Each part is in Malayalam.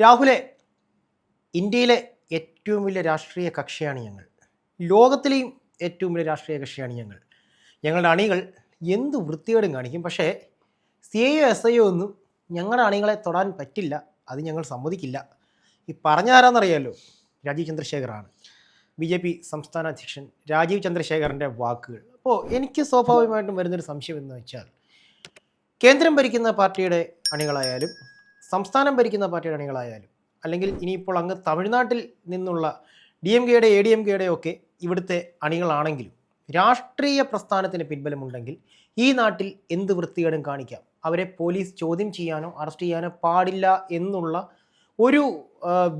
രാഹുലെ, ഇന്ത്യയിലെ ഏറ്റവും വലിയ രാഷ്ട്രീയ കക്ഷിയാണ് ഞങ്ങൾ. ലോകത്തിലെയും ഏറ്റവും വലിയ രാഷ്ട്രീയ കക്ഷിയാണ് ഞങ്ങൾ. ഞങ്ങളുടെ അണികൾ എന്ത് വൃത്തികേടും കാണിക്കും. പക്ഷേ CIO ഒന്നും ഞങ്ങളുടെ അണികളെ തൊടാൻ പറ്റില്ല. അത് ഞങ്ങൾ സമ്മതിക്കില്ല. ഈ പറഞ്ഞ ആരാന്നറിയാമല്ലോ, രാജീവ് ചന്ദ്രശേഖറാണ്. BJP സംസ്ഥാന അധ്യക്ഷൻ രാജീവ് ചന്ദ്രശേഖറിൻ്റെ വാക്കുകൾ. അപ്പോൾ എനിക്ക് സ്വാഭാവികമായിട്ടും വരുന്നൊരു സംശയം എന്ന് വെച്ചാൽ, കേന്ദ്രം ഭരിക്കുന്ന പാർട്ടിയുടെ അണികളായാലും സംസ്ഥാനം ഭരിക്കുന്ന പാർട്ടിയുടെ അണികളായാലും, അല്ലെങ്കിൽ ഇനിയിപ്പോൾ അങ്ങ് തമിഴ്നാട്ടിൽ നിന്നുള്ള DMKയുടെ ADMKയുടെ ഒക്കെ ഇവിടുത്തെ അണികളാണെങ്കിലും, രാഷ്ട്രീയ പ്രസ്ഥാനത്തിന് പിൻബലമുണ്ടെങ്കിൽ ഈ നാട്ടിൽ എന്ത് വൃത്തികേടും കാണിക്കാം. അവരെ പോലീസ് ചോദ്യം ചെയ്യാനോ അറസ്റ്റ് ചെയ്യാനോ പാടില്ല എന്നുള്ള ഒരു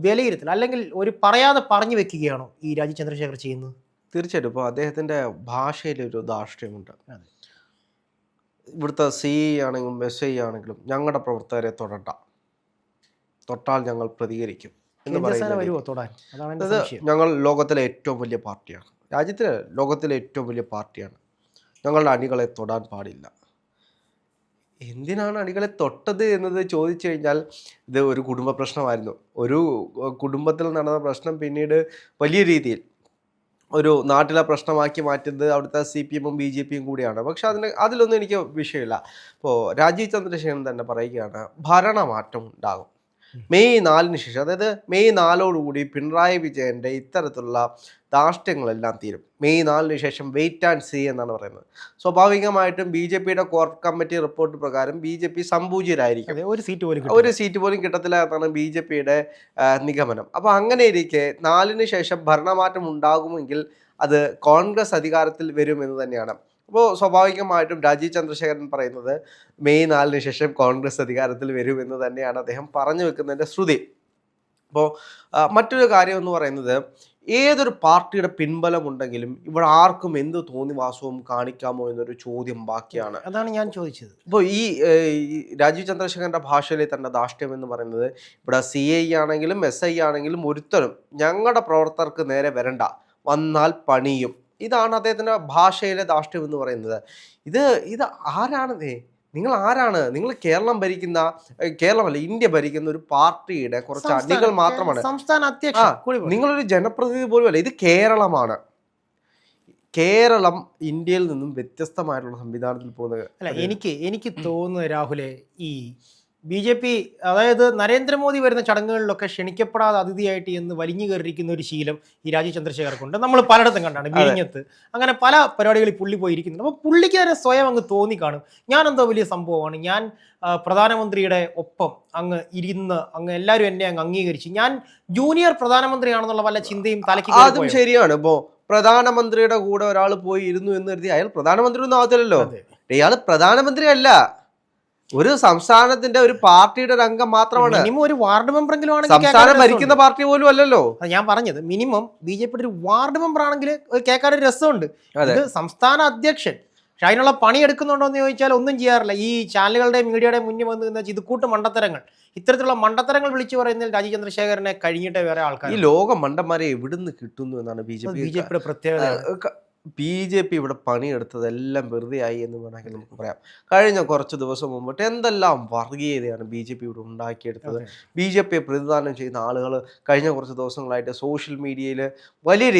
വിലയിരുത്തൽ, അല്ലെങ്കിൽ ഒരു പറയാതെ പറഞ്ഞു വെക്കുകയാണോ ഈ രാജീവ് ചന്ദ്രശേഖർ ചെയ്യുന്നത്? തീർച്ചയായിട്ടും. ഇപ്പോൾ അദ്ദേഹത്തിൻ്റെ ഭാഷയിലൊരു ധാർഷ്ട്യമുണ്ട്. ഇവിടുത്തെ CI ആണെങ്കിലും SI ആണെങ്കിലും ഞങ്ങളുടെ പ്രവർത്തകരെ തൊട്ടാൽ ഞങ്ങൾ പ്രതികരിക്കും എന്ന് പറയുന്നത്. ഞങ്ങൾ ലോകത്തിലെ ഏറ്റവും വലിയ പാർട്ടിയാണ്, ലോകത്തിലെ ഏറ്റവും വലിയ പാർട്ടിയാണ്. ഞങ്ങളുടെ അണികളെ തൊടാൻ പാടില്ല. എന്തിനാണ് അണികളെ തൊട്ടത് എന്നത് ചോദിച്ചു കഴിഞ്ഞാൽ, ഇത് ഒരു കുടുംബ പ്രശ്നമായിരുന്നു. ഒരു കുടുംബത്തിൽ നടന്ന പ്രശ്നം പിന്നീട് വലിയ രീതിയിൽ ഒരു നാട്ടിലെ പ്രശ്നമാക്കി മാറ്റുന്നത് അവിടുത്തെ CPM-ഉം BJP-യും കൂടിയാണ്. പക്ഷെ അതിലൊന്നും എനിക്ക് വിഷയമില്ല. ഇപ്പോൾ രാജീവ് ചന്ദ്രശേഖരൻ തന്നെ പറയുകയാണ്, ഭരണമാറ്റം ഉണ്ടാകും മെയ് 4 ശേഷം. അതായത് മെയ് 4 പിണറായി വിജയൻ്റെ ഇത്തരത്തിലുള്ള ധാർഷ്ട്യങ്ങളെല്ലാം തീരും. മെയ് 4 ശേഷം വെയിറ്റ് ആൻഡ് സീ എന്നാണ് പറയുന്നത്. സ്വാഭാവികമായിട്ടും BJPയുടെ കോർ കമ്മിറ്റി റിപ്പോർട്ട് പ്രകാരം BJP സംപൂജ്യരായിരിക്കും. ഒരു സീറ്റ് പോലും കിട്ടത്തില്ല എന്നാണ് BJPയുടെ നിഗമനം. അപ്പോൾ അങ്ങനെ ഇരിക്കെ 4 ശേഷം ഭരണമാറ്റം ഉണ്ടാകുമെങ്കിൽ അത് കോൺഗ്രസ് അധികാരത്തിൽ വരുമെന്ന് തന്നെയാണ്. അപ്പോൾ സ്വാഭാവികമായിട്ടും രാജീവ് ചന്ദ്രശേഖരൻ പറയുന്നത് മെയ് 4 ശേഷം കോൺഗ്രസ് അധികാരത്തിൽ വരുമെന്ന് തന്നെയാണ് അദ്ദേഹം പറഞ്ഞു വെക്കുന്നതിൻ്റെ ശ്രുതി. അപ്പോൾ മറ്റൊരു കാര്യം എന്ന് പറയുന്നത്, ഏതൊരു പാർട്ടിയുടെ പിൻബലം ഉണ്ടെങ്കിലും ഇവിടെ ആർക്കും എന്ത് തോന്നിവാസവും കാണിക്കാമോ എന്നൊരു ചോദ്യം ബാക്കിയാണ്. അതാണ് ഞാൻ ചോദിച്ചത്. ഇപ്പോൾ ഈ രാജീവ് ചന്ദ്രശേഖരൻ്റെ ഭാഷയിലെ തന്നെ ധാർഷ്ട്യം എന്ന് പറയുന്നത്, ഇവിടെ CI ആണെങ്കിലും SI ആണെങ്കിലും ഒരുത്തരും ഞങ്ങളുടെ പ്രവർത്തകർക്ക് നേരെ വരണ്ട, വന്നാൽ പണിയും. ഇതാണ് അദ്ദേഹത്തിൻ്റെ ഭാഷയിലെ ധാർഷ്ട്യം എന്ന് പറയുന്നത്. ഇത് ആരാണ്? നിങ്ങൾ ആരാണ്? നിങ്ങൾ കേരളമല്ല, ഇന്ത്യ ഭരിക്കുന്ന ഒരു പാർട്ടിയുടെ കുറച്ച് അണികൾ മാത്രമാണ്. സംസ്ഥാന അധ്യക്ഷൻ, നിങ്ങളൊരു ജനപ്രതിനിധി പോലും അല്ല. ഇത് കേരളമാണ്. കേരളം ഇന്ത്യയിൽ നിന്നും വ്യത്യസ്തമായിട്ടുള്ള സംവിധാനത്തിൽ പോകുന്നത്. അല്ല, എനിക്ക് തോന്നുന്നത് രാഹുലെ, ഈ BJP, അതായത് നരേന്ദ്രമോദി വരുന്ന ചടങ്ങുകളിലൊക്കെ ക്ഷണിക്കപ്പെടാതെ അതിഥിയായിട്ട് എന്ന് വലിഞ്ഞു കയറിയിരിക്കുന്ന ഒരു ശീലം ഈ രാജീവ് ചന്ദ്രശേഖർക്കുണ്ട്. നമ്മൾ പലയിടത്തും കണ്ടാണ്, വിഴിഞ്ഞത്ത്, അങ്ങനെ പല പരിപാടികളിൽ പുള്ളി പോയിരിക്കുന്നുണ്ട്. അപ്പോൾ പുള്ളിക്ക് തന്നെ സ്വയം അങ്ങ് തോന്നിക്കാണും, ഞാൻ എന്തോ വലിയ സംഭവമാണ്, ഞാൻ പ്രധാനമന്ത്രിയുടെ ഒപ്പം അങ്ങ് ഇരുന്ന് അങ്ങ് എല്ലാവരും എന്നെ അങ്ങ് അംഗീകരിച്ച് ഞാൻ ജൂനിയർ പ്രധാനമന്ത്രിയാണെന്നുള്ള വല്ല ചിന്തയും തലയ്ക്ക്. അതും ശരിയാണ്. ഇപ്പോൾ പ്രധാനമന്ത്രിയുടെ കൂടെ ഒരാൾ പോയി ഇരുന്നു എന്ന് കരുതി അയാൾ പ്രധാനമന്ത്രി ഒന്നും ആവത്തില്ലല്ലോ. ഇയാൾ പ്രധാനമന്ത്രി അല്ല, ഒരു സംസ്ഥാനത്തിന്റെ ഒരു പാർട്ടിയുടെ ഒരു അംഗം മാത്രമാണ്. മിനിമം ഒരു വാർഡ് മെമ്പറെങ്കിലും ആണെങ്കിൽ, സംസ്ഥാനം ഭരിക്കുന്ന പാർട്ടി പോലും അല്ലല്ലോ. ഞാൻ പറഞ്ഞത് മിനിമം BJPയുടെ ഒരു വാർഡ് മെമ്പർ ആണെങ്കിൽ കേൾക്കാൻ ഒരു രസമുണ്ട്. ഇത് സംസ്ഥാന അധ്യക്ഷൻ. പക്ഷെ അതിനുള്ള പണി എടുക്കുന്നുണ്ടോ എന്ന് ചോദിച്ചാൽ ഒന്നും ചെയ്യാറില്ല. ഈ ചാനലുകളുടെ മീഡിയയുടെ മുന്നിൽ വന്ന് ഇത് കൂട്ട് മണ്ടത്തരങ്ങൾ, ഇത്തരത്തിലുള്ള മണ്ടത്തരങ്ങൾ വിളിച്ചു പറയുന്നതിൽ രാജീവ് ചന്ദ്രശേഖരനെ കഴിഞ്ഞിട്ട് വേറെ ആൾക്കാർ. ഈ ലോക മണ്ടന്മാരെ എവിടുന്ന് കിട്ടുന്നു എന്നാണ് BJPയുടെ പ്രത്യേകത. BJP ഇവിടെ പണിയെടുത്തതെല്ലാം വെറുതെ ആയി എന്ന് വേണമെങ്കിൽ നമുക്ക് പറയാം. കഴിഞ്ഞ കുറച്ച് ദിവസം മുമ്പിട്ട് എന്തെല്ലാം വർഗീയതയാണ് BJP ഇവിടെ ഉണ്ടാക്കിയെടുത്തത്. BJPയെ പ്രതിദാനം ചെയ്യുന്ന ആളുകൾ കഴിഞ്ഞ കുറച്ച് ദിവസങ്ങളായിട്ട് സോഷ്യൽ മീഡിയയിൽ വലിയ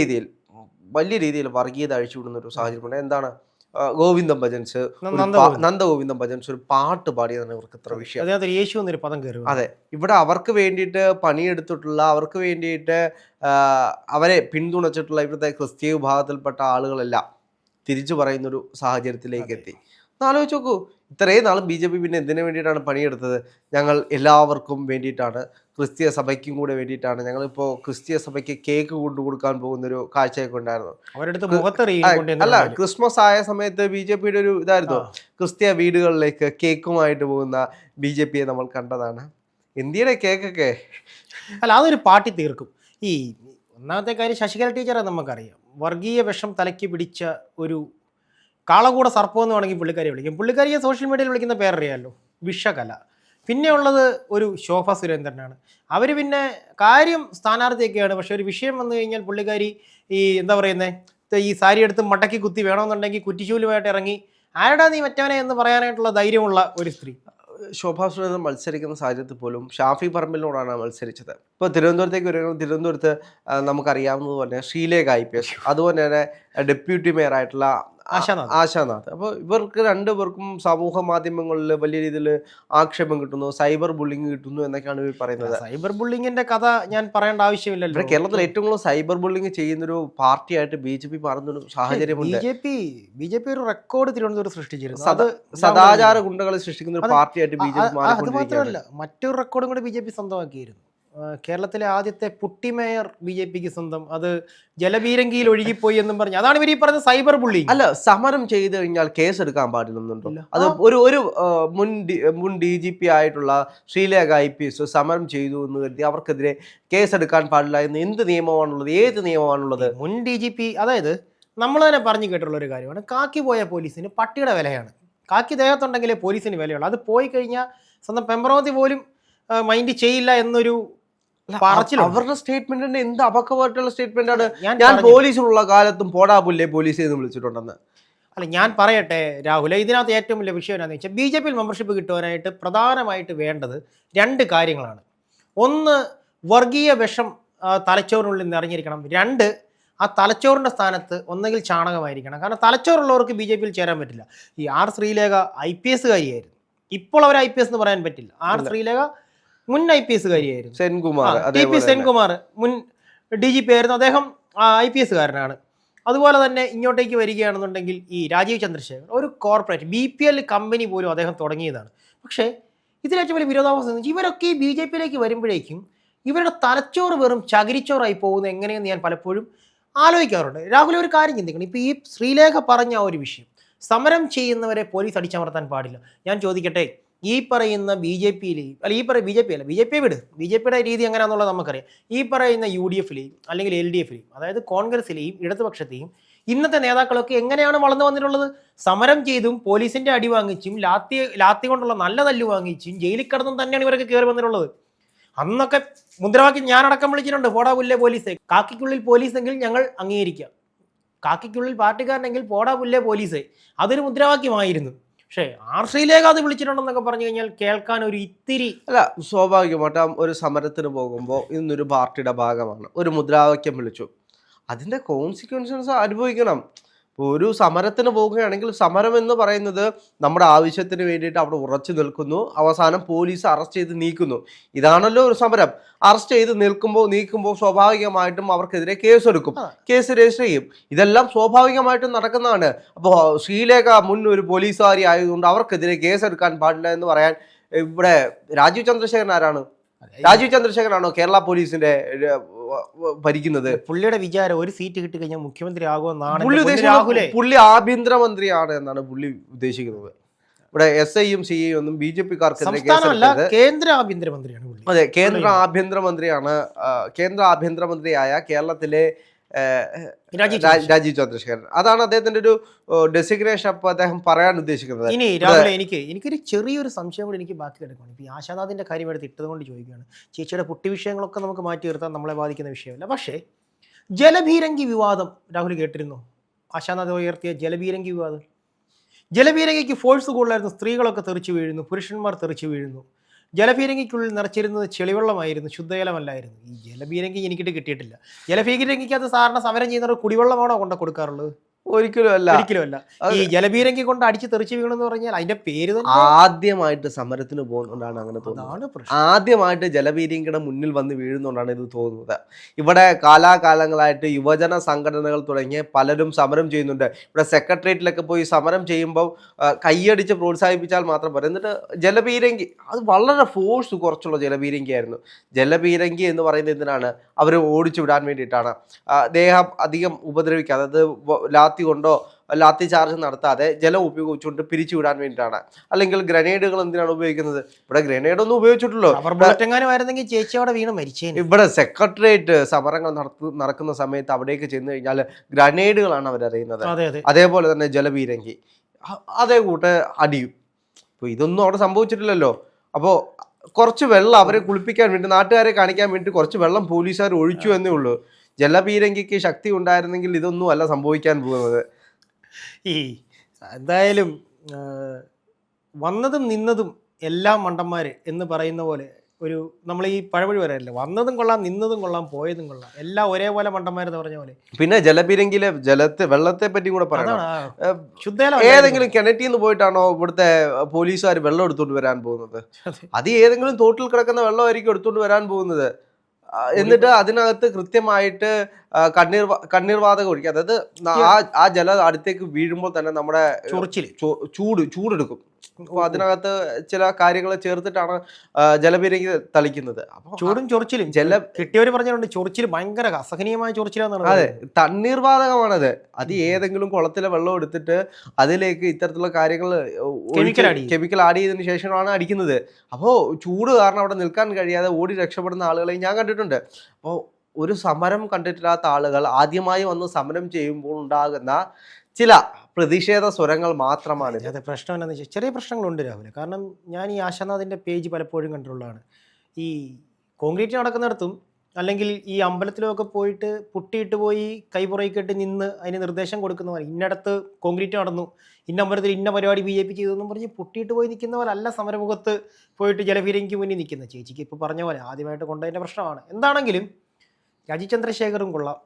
രീതിയിൽ വർഗീയത അഴിച്ചുവിടുന്ന ഒരു സാഹചര്യമുണ്ട്. എന്താണ്, ഗോവിന്ദം ഭജൻസ്, നന്ദഗോവിന്ദം ഭജൻസ് ഒരു പാട്ട് പാടിയതാണ് ഇവർക്ക് ഇത്ര വിഷയം. അതെ, ഇവിടെ അവർക്ക് വേണ്ടിയിട്ട് പണിയെടുത്തിട്ടുള്ള, അവർക്ക് വേണ്ടിയിട്ട് അവരെ പിന്തുണച്ചിട്ടുള്ള ഇവിടുത്തെ ക്രിസ്തീയ വിഭാഗത്തിൽപ്പെട്ട ആളുകളെല്ലാം തിരിച്ചു പറയുന്നൊരു സാഹചര്യത്തിലേക്ക് എത്തി. ആലോചിച്ച് നോക്കൂ, ഇത്രയും നാളും BJP പിന്നെ എന്തിനു വേണ്ടിയിട്ടാണ് പണിയെടുത്തത്? ഞങ്ങൾ എല്ലാവർക്കും വേണ്ടിയിട്ടാണ്, ക്രിസ്തീയ സഭയ്ക്കും കൂടെ വേണ്ടിയിട്ടാണ്. ഞങ്ങളിപ്പോൾ ക്രിസ്തീയ സഭയ്ക്ക് കേക്ക് കൊണ്ടുകൊടുക്കാൻ പോകുന്നൊരു കാഴ്ചയൊക്കെ ഉണ്ടായിരുന്നു. അല്ല, ക്രിസ്മസ് ആയ സമയത്ത് BJPയുടെ ഒരു ഇതായിരുന്നു, ക്രിസ്തീയ വീടുകളിലേക്ക് കേക്കുമായിട്ട് പോകുന്ന BJPയെ നമ്മൾ കണ്ടതാണ്. ഇന്ത്യയുടെ കേക്കൊക്കെ അല്ല, അതൊരു പാർട്ടി തീർക്കും. ഈ ഒന്നാമത്തെ കാര്യം, ശശികല ടീച്ചറെ നമുക്കറിയാം, വർഗീയ വിഷം തലയ്ക്ക് പിടിച്ച ഒരു കാളകൂട സർപ്പം എന്ന് വേണമെങ്കിൽ പുള്ളിക്കാരിയെ വിളിക്കും. പുള്ളിക്കാരിയെ സോഷ്യൽ മീഡിയയിൽ വിളിക്കുന്ന പേരറിയാമല്ലോ, വിഷകല. പിന്നെ ഉള്ളത് ഒരു ശോഭ സുരേന്ദ്രനാണ്. അവർ പിന്നെ കാര്യം സ്ഥാനാർത്ഥിയൊക്കെയാണ്, പക്ഷെ ഒരു വിഷയം വന്നു കഴിഞ്ഞാൽ പുള്ളിക്കാരി ഈ എന്താ പറയുന്നത്, ഈ സാരി എടുത്ത് മടക്കി കുത്തി വേണമെന്നുണ്ടെങ്കിൽ കുറ്റിച്ചൂലുമായിട്ട് ഇറങ്ങി ആരടാ നീ മറ്റവനെ എന്ന് പറയാനായിട്ടുള്ള ധൈര്യമുള്ള ഒരു സ്ത്രീ. ശോഭാ സുരേന്ദ്രൻ മത്സരിക്കുന്ന സാഹചര്യത്തിൽ പോലും ഷാഫി പറമ്പിലിനോടാണ് മത്സരിച്ചത്. ഇപ്പോൾ തിരുവനന്തപുരത്തേക്ക് വരുമ്പോൾ തിരുവനന്തപുരത്ത് നമുക്കറിയാവുന്നതുപോലെ ശ്രീലേഖ IPS, അതുപോലെ തന്നെ ഡെപ്യൂട്ടി മേയറായിട്ടുള്ള ആശാനാഥ്. അപ്പോൾ ഇവർക്ക് രണ്ടുപേർക്കും സമൂഹ മാധ്യമങ്ങളിൽ വലിയ രീതിയിൽ ആക്ഷേപം കിട്ടുന്നു, സൈബർ ബുള്ളിങ് കിട്ടുന്നു എന്നൊക്കെയാണ് ഇവർ പറയുന്നത്. സൈബർ ബുള്ളിങ്ങിന്റെ കഥ ഞാൻ പറയേണ്ട ആവശ്യമില്ലല്ലോ. ഇവിടെ കേരളത്തിൽ ഏറ്റവും കൂടുതൽ സൈബർ ബുള്ളിങ് ചെയ്യുന്നൊരു പാർട്ടിയായിട്ട് BJP മാറുന്നൊരു സാഹചര്യമുണ്ട്. ബി ജെ പി ഒരു റെക്കോർഡ് തിരുവനന്തപുരം സൃഷ്ടിച്ചിരുന്നു. സദാചാര ഗുണ്ടകളെ സൃഷ്ടിക്കുന്ന ഒരു പാർട്ടിയായിട്ട് BJP അത് മാത്രമല്ല, മറ്റൊരു റെക്കോർഡും കൂടി BJP സ്വന്തമാക്കിയിരുന്നു. കേരളത്തിലെ ആദ്യത്തെ പുട്ടി മേയർ BJPക്ക് സ്വന്തം. അത് ജലബീരങ്കിയിൽ ഒഴുകിപ്പോയി എന്നും പറഞ്ഞു. അതാണ് ഇവർ ഈ പറഞ്ഞ സൈബർ ബുള്ളിങ്. അല്ല, സമരം ചെയ്ത് കഴിഞ്ഞാൽ കേസ് എടുക്കാൻ പാടില്ലെന്നുണ്ടോ? അത് ഒരു മുൻ DGP ആയിട്ടുള്ള ശ്രീലേഖ IPS സമരം ചെയ്തു എന്ന് കരുതി അവർക്കെതിരെ കേസ് എടുക്കാൻ പാടില്ല എന്ന് എന്ത് നിയമമാണുള്ളത്? ഏത് നിയമമാണുള്ളത്? മുൻ DGP, അതായത് നമ്മൾ തന്നെ പറഞ്ഞു കേട്ടുള്ള ഒരു കാര്യമാണ്, കാക്കി പോയ പോലീസിന് പട്ടിയുടെ വിലയാണ്. കാക്കി ദേഹത്തുണ്ടെങ്കിലേ പോലീസിന് വിലയുള്ളൂ. അത് പോയി കഴിഞ്ഞാൽ സ്വന്തം പെമ്പറോത്തി പോലും മൈൻഡ് ചെയ്യില്ല എന്നൊരു അവരുടെ സ്റ്റേറ്റ്മെന്റിന്റെ എന്ത് അപക്വമായിട്ടുള്ള സ്റ്റേറ്റ്മെന്റ് ആണ്. ഞാൻ പോലീസിലുള്ള കാലത്തും പോടാ പുല്ലേ പോലീസ് എന്ന് വിളിച്ചിട്ടുണ്ടെന്ന്. അല്ല, ഞാൻ പറയട്ടെ രാഹുൽ, ഇതിനകത്ത് ഏറ്റവും വലിയ വിഷയം എന്താണെന്ന് വെച്ചാൽ BJP മെമ്പർഷിപ്പ് കിട്ടുവാനായിട്ട് പ്രധാനമായിട്ട് വേണ്ടത് രണ്ട് കാര്യങ്ങളാണ്. ഒന്ന്, വർഗീയ വിഷം തലച്ചോറിനുള്ളിൽ നിറഞ്ഞിരിക്കണം. രണ്ട്, ആ തലച്ചോറിൻ്റെ സ്ഥാനത്ത് ഒന്നെങ്കിൽ ചാണകമായിരിക്കണം. കാരണം തലച്ചോറുള്ളവർക്ക് BJPയിൽ ചേരാൻ പറ്റില്ല. ഈ ശ്രീലേഖ IPS കാരിയായിരുന്നു. ഇപ്പോൾ അവർ IPS എന്ന് പറയാൻ പറ്റില്ല. ശ്രീലേഖ മുൻ IPS കാരിയായിരുന്നു. സെൻകുമാർ മുൻ DGP ആയിരുന്നു. അദ്ദേഹം IPS കാരനാണ്. അതുപോലെ തന്നെ ഇങ്ങോട്ടേക്ക് വരികയാണെന്നുണ്ടെങ്കിൽ ഈ രാജീവ് ചന്ദ്രശേഖർ ഒരു കോർപ്പറേറ്റ് BPL കമ്പനി പോലും അദ്ദേഹം തുടങ്ങിയതാണ്. പക്ഷേ ഇതിലേറ്റവും വലിയ വിരോധാഭാസം എന്ന് വെച്ചാൽ ഇവരൊക്കെ ഈ BJPയിലേക്ക് വരുമ്പോഴേക്കും ഇവരുടെ തലച്ചോറ് വെറും ചകിരിച്ചോറായി പോകുന്നത് എങ്ങനെയെന്ന് ഞാൻ പലപ്പോഴും ആലോചിക്കാറുണ്ട്. രാഹുൽ, ഒരു കാര്യം ചിന്തിക്കണം. ഇപ്പോൾ ഈ ശ്രീലേഖ പറഞ്ഞ ആ ഒരു വിഷയം, സമരം ചെയ്യുന്നവരെ പോലീസ് അടിച്ചമർത്താൻ പാടില്ല. ഞാൻ ചോദിക്കട്ടെ, ഈ പറയുന്ന BJPയിലെയും അല്ല, ഈ പറയുന്ന BJP വിട്, BJPയുടെ രീതി എങ്ങനെയാണെന്നുള്ളത് നമുക്കറിയാം. ഈ പറയുന്ന UDFയിലെയും അല്ലെങ്കിൽ LDFയിലെയും, അതായത് കോൺഗ്രസിലെയും ഇടതുപക്ഷത്തെയും ഇന്നത്തെ നേതാക്കളൊക്കെ എങ്ങനെയാണ് വളർന്നു വന്നിട്ടുള്ളത്? സമരം ചെയ്തും പോലീസിന്റെ അടി വാങ്ങിച്ചും ലാത്തി കൊണ്ടുള്ള നല്ല തല്ല് വാങ്ങിച്ചും ജയിലിൽ കിടന്നും തന്നെയാണ് ഇവരൊക്കെ കയറി വന്നിട്ടുള്ളത്. അന്നൊക്കെ മുദ്രാവാക്യം ഞാനടക്കം വിളിച്ചിട്ടുണ്ട്, പോടാ പുല്ലേ പോലീസേ. കാക്കിക്കുള്ളിൽ പോലീസെങ്കിൽ ഞങ്ങൾ അംഗീകരിക്കാം, കാക്കിക്കുള്ളിൽ പാർട്ടിക്കാരനെങ്കിൽ പോടാ പുല്ലേ പോലീസേ, അതൊരു മുദ്രാവാക്യമായിരുന്നു. പക്ഷേ ശ്രീലേഖ അത് വിളിച്ചിട്ടുണ്ടെന്നൊക്കെ പറഞ്ഞു കഴിഞ്ഞാൽ കേൾക്കാൻ ഒരു ഇത്തിരി അല്ല, സ്വാഭാവികമായിട്ടും ഒരു സമരത്തിന് പോകുമ്പോൾ ഇന്നൊരു പാർട്ടിയുടെ ഭാഗമാണ്, ഒരു മുദ്രാവാക്യം വിളിച്ചു, അതിൻ്റെ കോൺസിക്വൻസസ് അനുഭവിക്കണം. ഇപ്പോൾ ഒരു സമരത്തിന് പോകുകയാണെങ്കിൽ സമരം എന്ന് പറയുന്നത് നമ്മുടെ ആവശ്യത്തിന് വേണ്ടിയിട്ട് അവിടെ ഉറച്ചു നിൽക്കുന്നു, അവസാനം പോലീസ് അറസ്റ്റ് ചെയ്ത് നീക്കുന്നു. ഇതാണല്ലോ ഒരു സമരം. അറസ്റ്റ് ചെയ്ത് നീക്കുമ്പോൾ സ്വാഭാവികമായിട്ടും അവർക്കെതിരെ കേസെടുക്കും, കേസ് രജിസ്റ്റർ ചെയ്യും. ഇതെല്ലാം സ്വാഭാവികമായിട്ടും നടക്കുന്നതാണ്. അപ്പോൾ ശ്രീലേഖ മുൻ ഒരു പോലീസുകാരി ആയതുകൊണ്ട് അവർക്കെതിരെ കേസെടുക്കാൻ പാടില്ല എന്ന് പറയാൻ ഇവിടെ രാജീവ് ചന്ദ്രശേഖരൻ ആരാണ്? രാജീവ് ചന്ദ്രശേഖരനാണോ കേരള പോലീസിന്റെ ഭരിക്കുന്നത്? പുള്ളിയുടെ വിചാരം ഒരു സീറ്റ് കിട്ടി കഴിഞ്ഞാൽ മുഖ്യമന്ത്രി ആകുമെന്നാണ്. പുള്ളി ആഭ്യന്തരമന്ത്രിയാണ് എന്നാണ് പുള്ളി ഉദ്ദേശിക്കുന്നത്. ഇവിടെ SIയും CIയും ഒന്നും BJPക്കാർക്കെതിരെ കേന്ദ്ര ആഭ്യന്തരമന്ത്രിയാണ്. അതെ, കേന്ദ്ര ആഭ്യന്തരമന്ത്രിയായ കേരളത്തിലെ രാജീവ് ചന്ദ്രശേഖരൻ. അതാണ് അദ്ദേഹത്തിന്റെ ഒരു ഡെസിഗ്നേഷൻ. അപ്പൊ അദ്ദേഹം പറയാൻ ഉദ്ദേശിക്കുന്നത്. ഇനി രാഹുൽ, എനിക്കൊരു ചെറിയൊരു സംശയം കൂടി എനിക്ക് ബാക്കി കിടക്കുകയാണ്. ഇപ്പൊ ഈ ആശാനാഥിന്റെ കാര്യം എടുത്ത് ഇട്ടതുകൊണ്ട് ചോദിക്കുകയാണ്. ചേച്ചിയുടെ കുട്ടി വിഷയങ്ങളൊക്കെ നമുക്ക് മാറ്റി നിർത്താൻ, നമ്മളെ ബാധിക്കുന്ന വിഷയമല്ല. പക്ഷേ ജലബീരങ്കി വിവാദം രാഹുൽ കേട്ടിരുന്നു? ആശാനാഥ് ഉയർത്തിയ ജലബീരങ്കി വിവാദം. ജലബീരങ്കിക്ക് ഫോഴ്സ് കൂടുതലായിരുന്നു. സ്ത്രീകളൊക്കെ തെറിച്ചു വീഴുന്നു, പുരുഷന്മാർ തെറിച്ചു വീഴുന്നു. ജലബീരങ്കിക്കുള്ളിൽ നിറച്ചിരുന്നത് ചെളിവെള്ളമായിരുന്നു, ശുദ്ധജലമല്ലായിരുന്നു. ഈ ജലബീരങ്കി എനിക്കിട്ട് കിട്ടിയിട്ടില്ല. ജലബീരങ്കിക്ക് അത് സാധാരണ സമരം ചെയ്യുന്നവർ കുടിവെള്ളമാണോ കൊണ്ട് കൊടുക്കാറുള്ളത്? ഒരിക്കലും അല്ല. ഈ ജലബീരങ്കി കൊണ്ട് അടിച്ച് തെറിച്ച് വീണെന്ന് പറഞ്ഞാൽ അതിന്റെ പേര് തന്നെ ആദ്യമായിട്ട് സമരത്തിന് പോകുന്നതുകൊണ്ടാണ് അങ്ങനെ തോന്നുന്നത്. ആദ്യമായിട്ട് ജലബീരങ്കിയുടെ മുന്നിൽ വന്ന് വീഴുന്നതുകൊണ്ടാണ് ഇത് തോന്നുന്നത്. ഇവിടെ കാലാകാലങ്ങളായിട്ട് യുവജന സംഘടനകൾ തുടങ്ങിയ പലരും സമരം ചെയ്യുന്നുണ്ട്. ഇവിടെ സെക്രട്ടേറിയറ്റിലൊക്കെ പോയി സമരം ചെയ്യുമ്പോൾ കൈയടിച്ച് പ്രോത്സാഹിപ്പിച്ചാൽ മാത്രം പോരാ. എന്നിട്ട് ജലബീരങ്കി അത് വളരെ ഫോഴ്സ് കുറച്ചുള്ള ജലബീരങ്കി ആയിരുന്നു. ജലബീരങ്കി എന്ന് പറയുന്നത് എന്തിനാണ്? അവർ ഓടിച്ചു വിടാൻ വേണ്ടിയിട്ടാണ്. ദേഹം അധികം ഉപദ്രവിക്കാതെ, അത് ലാത്തി ചാർജ് നടത്താതെ ജലം ഉപയോഗിച്ചുകൊണ്ട് പിരിച്ചുവിടാൻ വേണ്ടിയിട്ടാണ്. അല്ലെങ്കിൽ ഗ്രനേഡുകൾ എന്തിനാണ് ഉപയോഗിക്കുന്നത്? ഇവിടെ ഗ്രനേഡ് ഒന്നും ഉപയോഗിച്ചിട്ടുള്ളൂ. ഇവിടെ സെക്രട്ടേറിയറ്റ് സമരങ്ങൾ നടക്കുന്ന സമയത്ത് അവിടേക്ക് ചെന്ന് കഴിഞ്ഞാൽ ഗ്രനേഡുകളാണ് അവരറിയുന്നത്. അതേപോലെ തന്നെ ജലബീരങ്കി അതേ കൂട്ട് അടിയും. അപ്പോൾ ഇതൊന്നും അവിടെ സംഭവിച്ചിട്ടില്ലല്ലോ. അപ്പോൾ കുറച്ച് വെള്ളം അവരെ കുളിപ്പിക്കാൻ വേണ്ടി, നാട്ടുകാരെ കാണിക്കാൻ വേണ്ടി കുറച്ച് വെള്ളം പോലീസുകാർ ഒഴിച്ചു എന്നേ ഉള്ളൂ. ജലബീരങ്കിക്ക് ശക്തി ഉണ്ടായിരുന്നെങ്കിൽ ഇതൊന്നും അല്ല സംഭവിക്കാൻ പോകുന്നത്. എന്തായാലും വന്നതും നിന്നതും എല്ലാ മണ്ടന്മാർ എന്ന് പറയുന്ന പോലെ ഒരു നമ്മൾ ഈ പഴമൊഴി പറയാറില്ല, വന്നതും കൊള്ളാം നിന്നതും കൊള്ളാം പോയതും കൊള്ളാം എല്ലാം ഒരേപോലെ മണ്ടന്മാരെന്ന് പറഞ്ഞ പോലെ. പിന്നെ ജലപീരങ്കിലെ വെള്ളത്തെ പറ്റി കൂടെ പറയണം. അതാണ് ശുദ്ധജലം. ഏതെങ്കിലും കിണറ്റിൽ നിന്ന് പോയിട്ടാണോ ഇവിടുത്തെ പോലീസുകാർ വെള്ളം എടുത്തുകൊണ്ട് വരാൻ പോകുന്നത്? അത് ഏതെങ്കിലും തോട്ടിൽ കിടക്കുന്ന വെള്ളമായിരിക്കും എടുത്തുകൊണ്ട് വരാൻ പോകുന്നത്. എന്നിട്ട് അതിനകത്ത് കൃത്യമായിട്ട് കണ്ണീർവാതകം ഒഴിക്കുക. അതായത് ആ ജലം അടുത്തേക്ക് വീഴുമ്പോൾ തന്നെ നമ്മുടെ ചൂടെടുക്കും. അപ്പൊ അതിനകത്ത് ചില കാര്യങ്ങൾ ചേർത്തിട്ടാണ് ജലപീരങ്കി തളിക്കുന്നത്. അപ്പൊ ചൂടും ചൊറിച്ചിലും കിട്ടിയവര് പറഞ്ഞിട്ടുണ്ട്, ചൊറിച്ചിൽ ഭയങ്കര അസഹനീയമായ ചൊറിച്ചിലാന്നാണ്. അതെ, തണ്ണീർവാതകമാണത്. അത് ഏതെങ്കിലും കുളത്തിലെ വെള്ളം എടുത്തിട്ട് അതിലേക്ക് ഇത്തരത്തിലുള്ള കാര്യങ്ങൾ കെമിക്കൽ ആഡ് ചെയ്തതിനു ശേഷമാണ് അടിക്കുന്നത്. അപ്പോൾ ചൂട് കാരണം അവിടെ നിൽക്കാൻ കഴിയാതെ ഓടി രക്ഷപ്പെടുന്ന ആളുകളെ ഞാൻ കണ്ടിട്ടുണ്ട്. അപ്പോൾ ഒരു സമരം കണ്ടിട്ടില്ലാത്ത ആളുകൾ ആദ്യമായി വന്ന് സമരം ചെയ്യുമ്പോൾ ഉണ്ടാകുന്ന ചില പ്രതിഷേധ സ്വരങ്ങൾ മാത്രമാണ്. അതെ, പ്രശ്നം എന്താണെന്ന് വെച്ചാൽ ചെറിയ പ്രശ്നങ്ങളുണ്ട് രാഹുൽ. കാരണം ഞാൻ ഈ ആശാനാഥിൻ്റെ പേജ് പലപ്പോഴും കണ്ടിട്ടുള്ളതാണ്. ഈ കോൺക്രീറ്റ് നടക്കുന്നിടത്തും അല്ലെങ്കിൽ ഈ അമ്പലത്തിലൊക്കെ പോയിട്ട് പുട്ടിയിട്ട് പോയി കൈപുറയിക്കെട്ട് നിന്ന് അതിന് നിർദ്ദേശം കൊടുക്കുന്നവർ, ഇന്നടത്ത് കോൺക്രീറ്റ് നടന്നു, ഇന്ന അമ്പലത്തിൽ ഇന്ന പരിപാടി BJP ചെയ്തെന്നും പറഞ്ഞ് പുട്ടിയിട്ട് പോയി നിൽക്കുന്നവരല്ല സമരമുഖത്ത് പോയിട്ട് ജലപീരങ്കിക്ക് മുന്നിൽ നിൽക്കുന്ന. ചേച്ചിക്ക് ഇപ്പോൾ പറഞ്ഞ പോലെ ആദ്യമായിട്ട് കൊണ്ടതിൻ്റെ പ്രശ്നമാണ്. എന്താണെങ്കിലും രാജീവ് ചന്ദ്രശേഖറും കൊള്ളാം,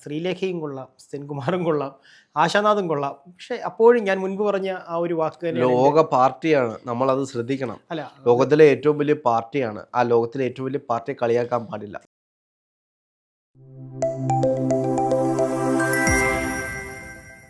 ശ്രീലേഖയും കൊള്ളാം, സെൻകുമാറും കൊള്ളാം, ആശാനാഥും കൊള്ളാം. പക്ഷെ അപ്പോഴും ഞാൻ മുൻപ് പറഞ്ഞ ആ ഒരു വാക്ക്, ലോക പാർട്ടിയാണ്, നമ്മളത് ശ്രദ്ധിക്കണം. അല്ല, ലോകത്തിലെ ഏറ്റവും വലിയ പാർട്ടിയാണ്. ആ ലോകത്തിലെ ഏറ്റവും വലിയ പാർട്ടിയെ കളിയാക്കാൻ പാടില്ല.